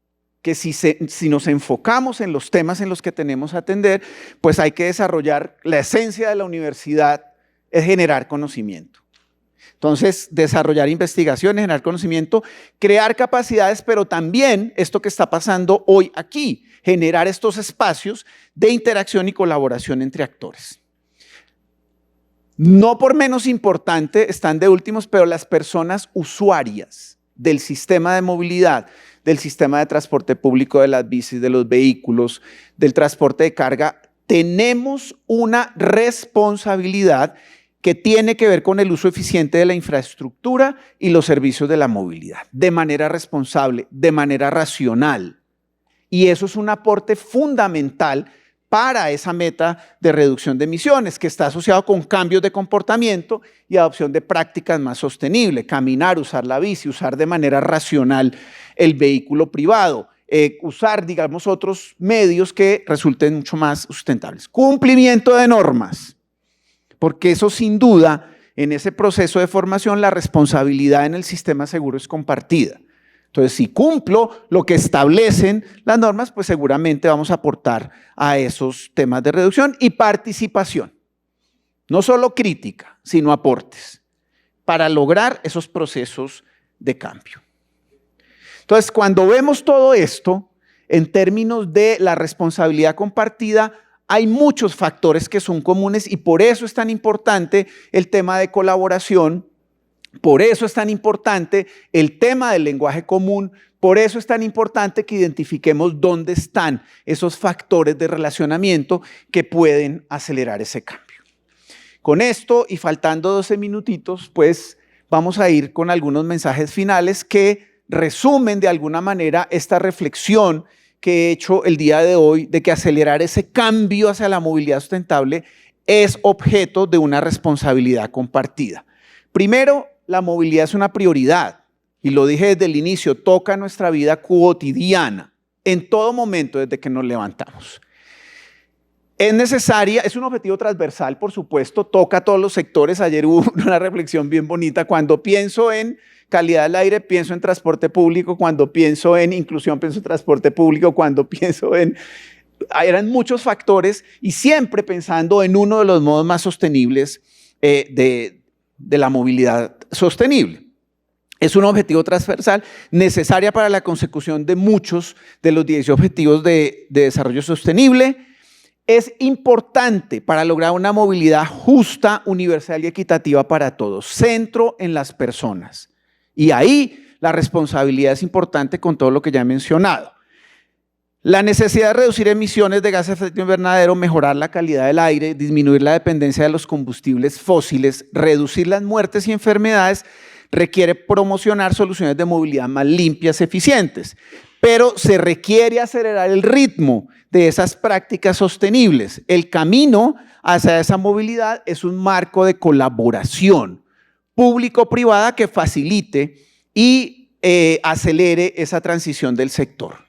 que si nos enfocamos en los temas en los que tenemos que atender, pues hay que desarrollar, la esencia de la universidad es generar conocimiento. Entonces, desarrollar investigaciones, generar conocimiento, crear capacidades, pero también esto que está pasando hoy aquí, generar estos espacios de interacción y colaboración entre actores. No por menos importante, están de últimos, pero las personas usuarias del sistema de movilidad, del sistema de transporte público, de las bicis, de los vehículos, del transporte de carga, tenemos una responsabilidad que tiene que ver con el uso eficiente de la infraestructura y los servicios de la movilidad, de manera responsable, de manera racional. Y eso es un aporte fundamental para esa meta de reducción de emisiones, que está asociado con cambios de comportamiento y adopción de prácticas más sostenibles, caminar, usar la bici, usar de manera racional el vehículo privado, usar, digamos, otros medios que resulten mucho más sustentables. Cumplimiento de normas, porque eso sin duda, en ese proceso de formación, la responsabilidad en el sistema seguro es compartida. Entonces, si cumplo lo que establecen las normas, pues seguramente vamos a aportar a esos temas de reducción y participación. No solo crítica, sino aportes para lograr esos procesos de cambio. Entonces, cuando vemos todo esto, en términos de la responsabilidad compartida, hay muchos factores que son comunes y por eso es tan importante el tema de colaboración. Por eso es tan importante el tema del lenguaje común, por eso es tan importante que identifiquemos dónde están esos factores de relacionamiento que pueden acelerar ese cambio. Con esto y faltando 12 minutitos, pues vamos a ir con algunos mensajes finales que resumen de alguna manera esta reflexión que he hecho el día de hoy de que acelerar ese cambio hacia la movilidad sustentable es objeto de una responsabilidad compartida. Primero, la movilidad es una prioridad y lo dije desde el inicio, toca nuestra vida cotidiana, en todo momento desde que nos levantamos. Es necesaria, es un objetivo transversal, por supuesto, toca a todos los sectores. Ayer hubo una reflexión bien bonita. Cuando pienso en calidad del aire, pienso en transporte público. Cuando pienso en inclusión, pienso en transporte público. Cuando pienso en eran muchos factores y siempre pensando en uno de los modos más sostenibles de la movilidad sostenible. Es un objetivo transversal necesaria para la consecución de muchos de los 10 objetivos de desarrollo sostenible. Es importante para lograr una movilidad justa, universal y equitativa para todos. Centro en las personas. Y ahí la responsabilidad es importante con todo lo que ya he mencionado. La necesidad de reducir emisiones de gases de efecto invernadero, mejorar la calidad del aire, disminuir la dependencia de los combustibles fósiles, reducir las muertes y enfermedades, requiere promocionar soluciones de movilidad más limpias, eficientes, pero se requiere acelerar el ritmo de esas prácticas sostenibles. El camino hacia esa movilidad es un marco de colaboración público-privada que facilite y acelere esa transición del sector.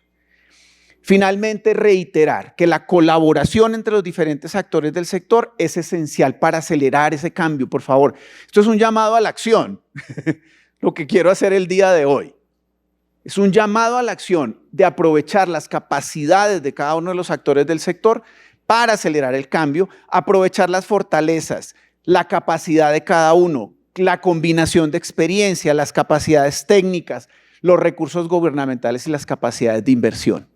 Finalmente, reiterar que la colaboración entre los diferentes actores del sector es esencial para acelerar ese cambio, por favor. Esto es un llamado a la acción, lo que quiero hacer el día de hoy. Es un llamado a la acción de aprovechar las capacidades de cada uno de los actores del sector para acelerar el cambio, aprovechar las fortalezas, la capacidad de cada uno, la combinación de experiencia, las capacidades técnicas, los recursos gubernamentales y las capacidades de inversión.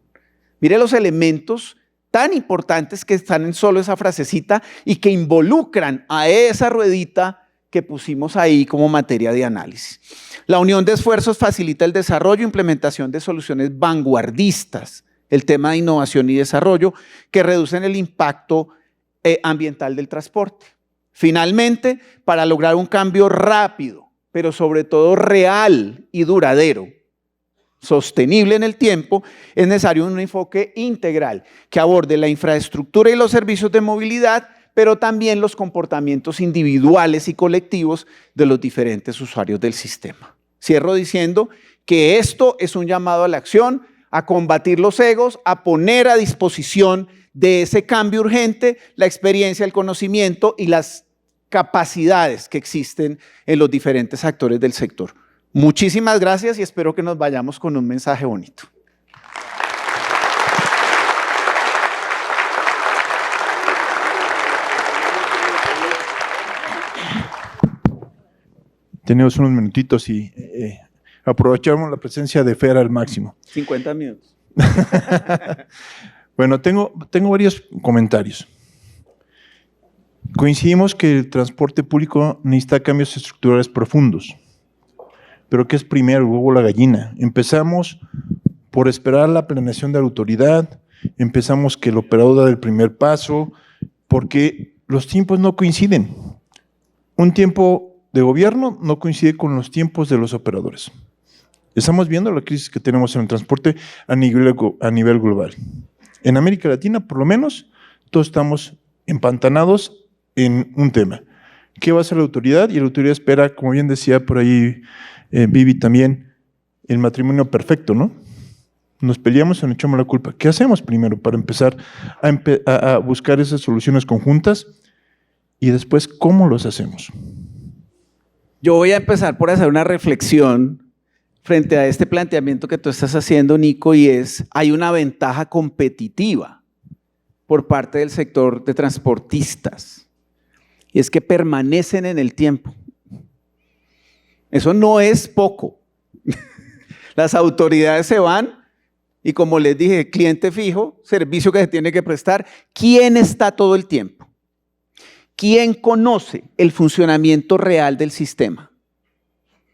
Mire los elementos tan importantes que están en solo esa frasecita y que involucran a esa ruedita que pusimos ahí como materia de análisis. La unión de esfuerzos facilita el desarrollo e implementación de soluciones vanguardistas, el tema de innovación y desarrollo, que reducen el impacto ambiental del transporte. Finalmente, para lograr un cambio rápido, pero sobre todo real y duradero, sostenible en el tiempo, es necesario un enfoque integral que aborde la infraestructura y los servicios de movilidad, pero también los comportamientos individuales y colectivos de los diferentes usuarios del sistema. Cierro diciendo que esto es un llamado a la acción, a combatir los egos, a poner a disposición de ese cambio urgente la experiencia, el conocimiento y las capacidades que existen en los diferentes actores del sector. Muchísimas gracias y espero que nos vayamos con un mensaje bonito. Tenemos unos minutitos y aprovechamos la presencia de Fer al máximo. 50 minutos. Bueno, tengo varios comentarios. Coincidimos que el transporte público necesita cambios estructurales profundos. Pero ¿qué es primero, el huevo o la gallina? Empezamos por esperar la planeación de la autoridad, empezamos que el operador da el primer paso, porque los tiempos no coinciden. Un tiempo de gobierno no coincide con los tiempos de los operadores. Estamos viendo la crisis que tenemos en el transporte a nivel global. En América Latina, por lo menos, todos estamos empantanados en un tema. ¿Qué va a hacer la autoridad? Y la autoridad espera, como bien decía por ahí Vivi también, el matrimonio perfecto, ¿no? Nos peleamos y nos echamos la culpa. ¿Qué hacemos primero para empezar a buscar esas soluciones conjuntas? Y después, ¿cómo los hacemos? Yo voy a empezar por hacer una reflexión frente a este planteamiento que tú estás haciendo, Nico, y es, hay una ventaja competitiva por parte del sector de transportistas, y es que permanecen en el tiempo. Eso no es poco. Las autoridades se van y, como les dije, cliente fijo, servicio que se tiene que prestar. ¿Quién está todo el tiempo? ¿Quién conoce el funcionamiento real del sistema?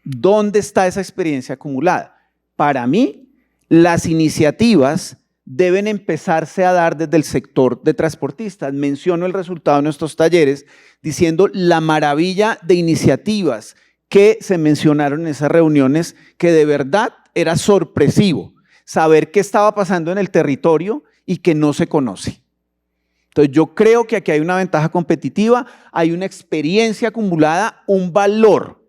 ¿Dónde está esa experiencia acumulada? Para mí, las iniciativas deben empezarse a dar desde el sector de transportistas. Menciono el resultado de nuestros talleres diciendo la maravilla de iniciativas que se mencionaron en esas reuniones, que de verdad era sorpresivo saber qué estaba pasando en el territorio y que no se conoce. Entonces yo creo que aquí hay una ventaja competitiva, hay una experiencia acumulada, un valor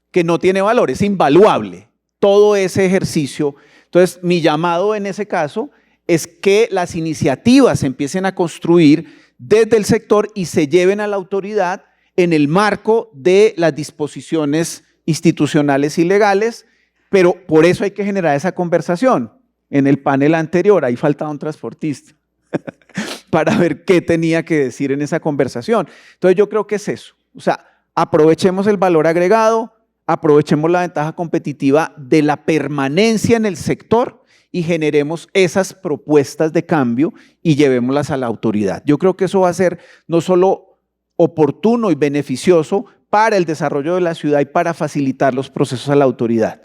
que no tiene valor, es invaluable, todo ese ejercicio. Entonces mi llamado en ese caso es que las iniciativas se empiecen a construir desde el sector y se lleven a la autoridad en el marco de las disposiciones institucionales y legales, pero por eso hay que generar esa conversación. en el panel anterior, ahí faltaba un transportista para ver qué tenía que decir en esa conversación. Entonces yo creo que es eso, o sea, aprovechemos el valor agregado, aprovechemos la ventaja competitiva de la permanencia en el sector y generemos esas propuestas de cambio y llevémoslas a la autoridad. Yo creo que eso va a ser no solo oportuno y beneficioso para el desarrollo de la ciudad y para facilitar los procesos a la autoridad.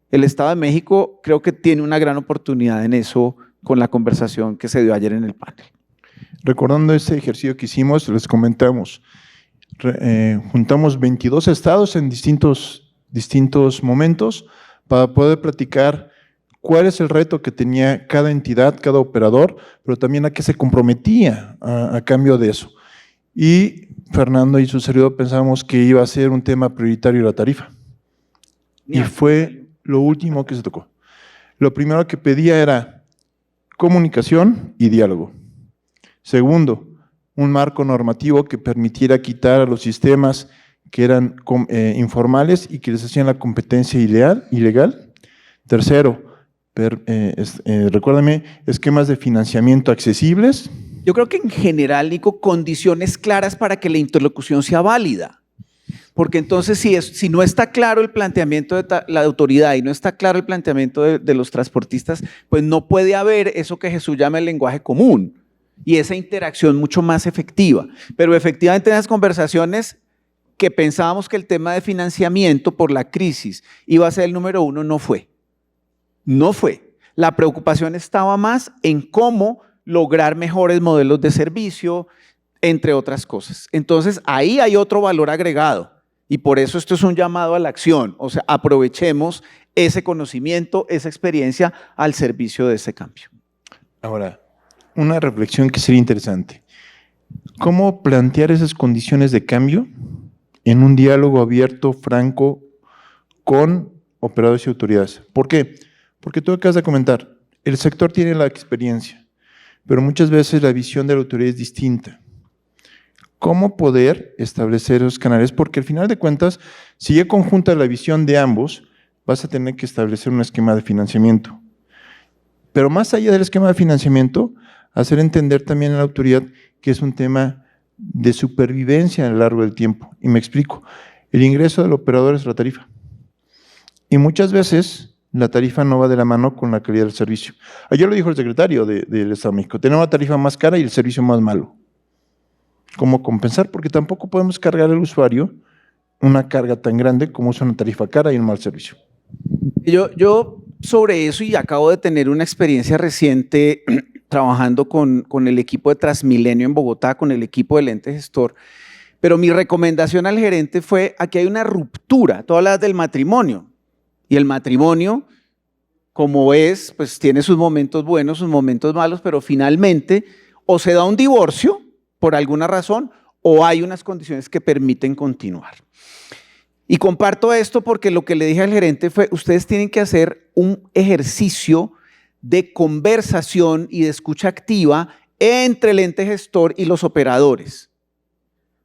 El Estado de México creo que tiene una gran oportunidad en eso con la conversación que se dio ayer en el panel. Recordando ese ejercicio que hicimos, les comentamos, juntamos 22 estados en distintos momentos para poder platicar cuál es el reto que tenía cada entidad, cada operador, pero también a qué se comprometía a cambio de eso. Y Fernando y su servidor pensamos que iba a ser un tema prioritario la tarifa. Y fue lo último que se tocó. Lo primero que pedía era comunicación y diálogo. Segundo, un marco normativo que permitiera quitar a los sistemas que eran informales y que les hacían la competencia ilegal. Tercero, recuérdame, esquemas de financiamiento accesibles. Yo creo que en general, Nico, condiciones claras para que la interlocución sea válida. Porque entonces si no está claro el planteamiento de la autoridad y no está claro el planteamiento de los transportistas, pues no puede haber eso que Jesús llama el lenguaje común y esa interacción mucho más efectiva. Pero efectivamente en las conversaciones que pensábamos que el tema de financiamiento por la crisis iba a ser el número uno, no fue. No fue. La preocupación estaba más en cómo lograr mejores modelos de servicio, entre otras cosas. Entonces, ahí hay otro valor agregado y por eso esto es un llamado a la acción. O sea, aprovechemos ese conocimiento, esa experiencia al servicio de ese cambio. Ahora, una reflexión que sería interesante. ¿Cómo plantear esas condiciones de cambio en un diálogo abierto, franco, con operadores y autoridades? ¿Por qué? Porque tú acabas de comentar, el sector tiene la experiencia, pero muchas veces la visión de la autoridad es distinta. ¿Cómo poder establecer esos canales? Porque al final de cuentas, si ya conjunta la visión de ambos, vas a tener que establecer un esquema de financiamiento. Pero más allá del esquema de financiamiento, hacer entender también a la autoridad que es un tema de supervivencia a lo largo del tiempo. Y me explico. El ingreso del operador es la tarifa. Y muchas veces la tarifa no va de la mano con la calidad del servicio. Ayer lo dijo el secretario del Estado de México, tenemos la tarifa más cara y el servicio más malo. ¿Cómo compensar? Porque tampoco podemos cargar al usuario una carga tan grande como es una tarifa cara y un mal servicio. Yo sobre eso, y acabo de tener una experiencia reciente trabajando con el equipo de Transmilenio en Bogotá, con el equipo del ente gestor, pero mi recomendación al gerente fue, aquí hay una ruptura, tú hablas del matrimonio, y el matrimonio, como es, pues tiene sus momentos buenos, sus momentos malos, pero finalmente o se da un divorcio por alguna razón o hay unas condiciones que permiten continuar. Y comparto esto porque lo que le dije al gerente fue, ustedes tienen que hacer un ejercicio de conversación y de escucha activa entre el ente gestor y los operadores.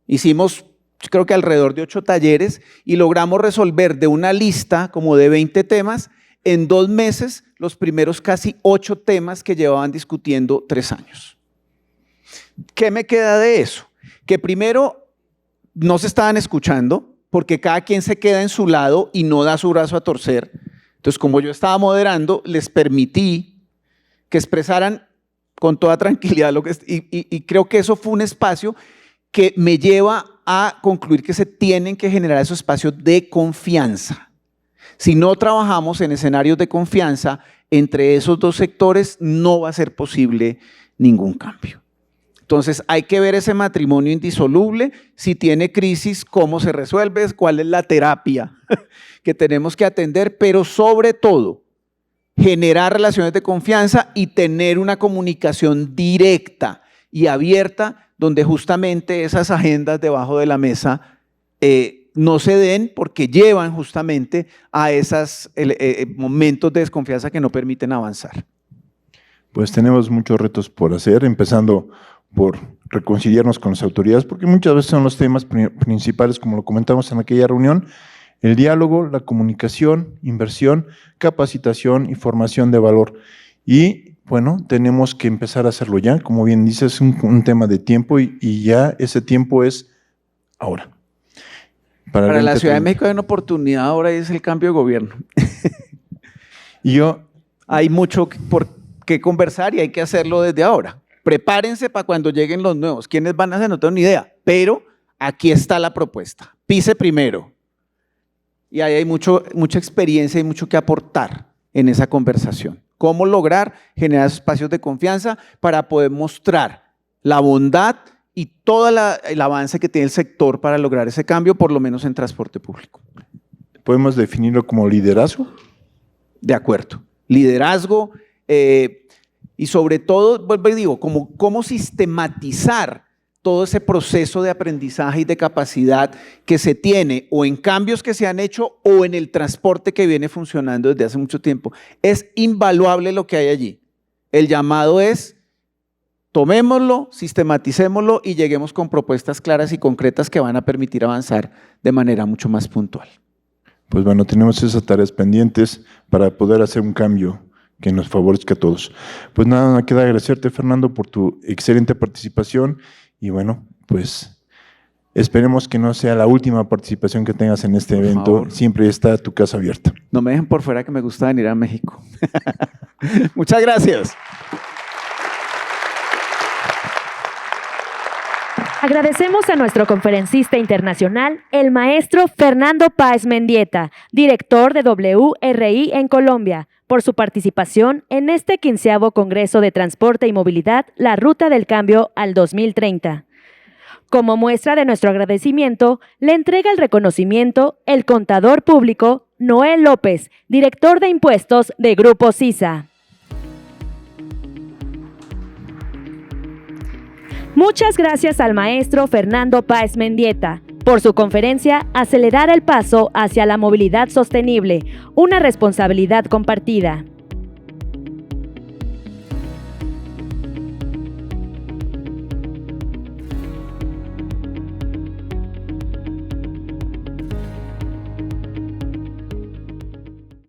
Hicimos, creo que alrededor de 8 talleres y logramos resolver de una lista como de 20 temas, en 2 meses los primeros casi 8 temas que llevaban discutiendo 3 años. ¿Qué me queda de eso? Que primero no se estaban escuchando porque cada quien se queda en su lado y no da su brazo a torcer. Entonces, como yo estaba moderando, les permití que expresaran con toda tranquilidad lo que y creo que eso fue un espacio que me lleva a concluir que se tienen que generar esos espacios de confianza. Si no trabajamos en escenarios de confianza entre esos dos sectores, no va a ser posible ningún cambio. Entonces hay que ver ese matrimonio indisoluble, si tiene crisis, cómo se resuelve, cuál es la terapia que tenemos que atender, pero sobre todo generar relaciones de confianza y tener una comunicación directa y abierta donde justamente esas agendas debajo de la mesa no se den porque llevan justamente a esos momentos de desconfianza que no permiten avanzar. Pues tenemos muchos retos por hacer, empezando por reconciliarnos con las autoridades, porque muchas veces son los temas principales, como lo comentamos en aquella reunión, el diálogo, la comunicación, inversión, capacitación y formación de valor. Y bueno, tenemos que empezar a hacerlo ya. Como bien dices, es un tema de tiempo y ya ese tiempo es ahora. Para la Ciudad de México hay una oportunidad ahora y es el cambio de gobierno. Y hay mucho por qué conversar y hay que hacerlo desde ahora. Prepárense para cuando lleguen los nuevos. ¿Quiénes van a hacer? No tengo ni idea, pero aquí está la propuesta. Pise primero. Y ahí hay mucha experiencia y mucho que aportar en esa conversación. ¿Cómo lograr generar espacios de confianza para poder mostrar la bondad y todo el avance que tiene el sector para lograr ese cambio, por lo menos en transporte público? ¿Podemos definirlo como liderazgo? De acuerdo. Liderazgo y sobre todo, vuelvo y digo, cómo sistematizar todo ese proceso de aprendizaje y de capacidad que se tiene o en cambios que se han hecho o en el transporte que viene funcionando desde hace mucho tiempo. Es invaluable lo que hay allí. El llamado es, tomémoslo, sistematicémoslo y lleguemos con propuestas claras y concretas que van a permitir avanzar de manera mucho más puntual. Pues bueno, tenemos esas tareas pendientes para poder hacer un cambio que nos favorezca a todos. Pues nada, me queda agradecerte, Fernando, por tu excelente participación y bueno, pues esperemos que no sea la última participación que tengas en este evento. Favor. Siempre está tu casa abierta. No me dejen por fuera que me gusta venir a México. Muchas gracias. Agradecemos a nuestro conferencista internacional, el maestro Fernando Páez Mendieta, director de WRI en Colombia, por su participación en este 15º Congreso de Transporte y Movilidad, la Ruta del Cambio al 2030. Como muestra de nuestro agradecimiento, le entrega el reconocimiento el contador público Noel López, director de impuestos de Grupo Sisa. Muchas gracias al maestro Fernando Páez Mendieta por su conferencia Acelerar el paso hacia la movilidad sostenible, una responsabilidad compartida.